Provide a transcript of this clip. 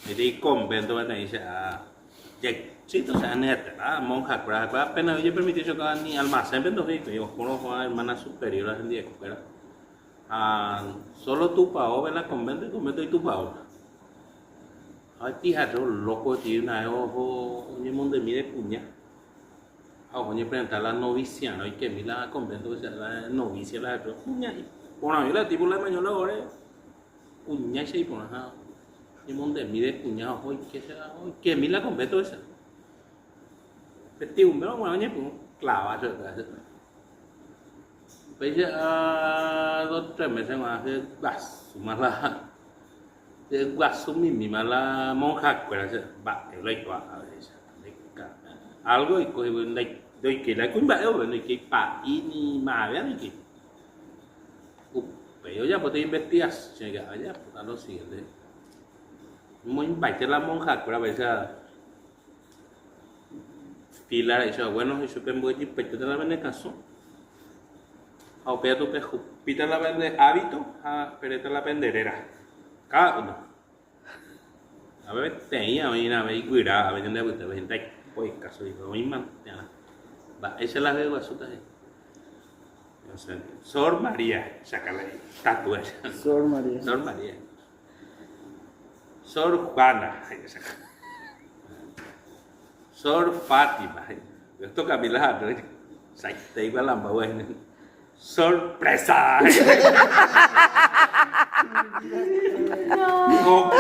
Jadi convento en ahí sí, o sea, neta, monja, apenas yo permití chocar ni almacén, pero yo conozco a hermana superior en día, pero solo tu pao, ven la convento y tu pao. Ay, tía, yo loco, tío, una ojo, un mundo de mire puña. Ojo, ni presentar la novicia, ¿no? Y que mi la convento, o sea, la novicia, la de puña. Bueno, yo la tipo la mañana ahora, puña, y por nada. Ni mundo de mire puña, ojo, y que sea, que mi la convento esa. Cái tiêu nó mà nhé cũng cào rồi bây giờ tôi chuẩn bị xem mà cái gas mà là cái gas mình mà là món khác vậy là bạn cái lấy quả algo y coi lấy đôi cái lấy cũng vậy rồi cái bạn ini mà vậy cái pero ya puedo investigar llega allá a lo siguiente muy bạch là món khác vậy bây giờ Pilar dice, bueno, yo tengo que ir la vende caso. O pea tu pejo. Pita la vende hábito, pero la penderera. Cada uno. A ver, tenía una vez cuidado, a ver, donde te ves, pues caso y lo mismo. Va, esa la veo a su talle. Sor María, sácala ahí, tatuaje. Sor María. Sor María. Sor Juana, sácala. Sor Fátima, esto Camila, te iba a la buena. Sorpresa. No,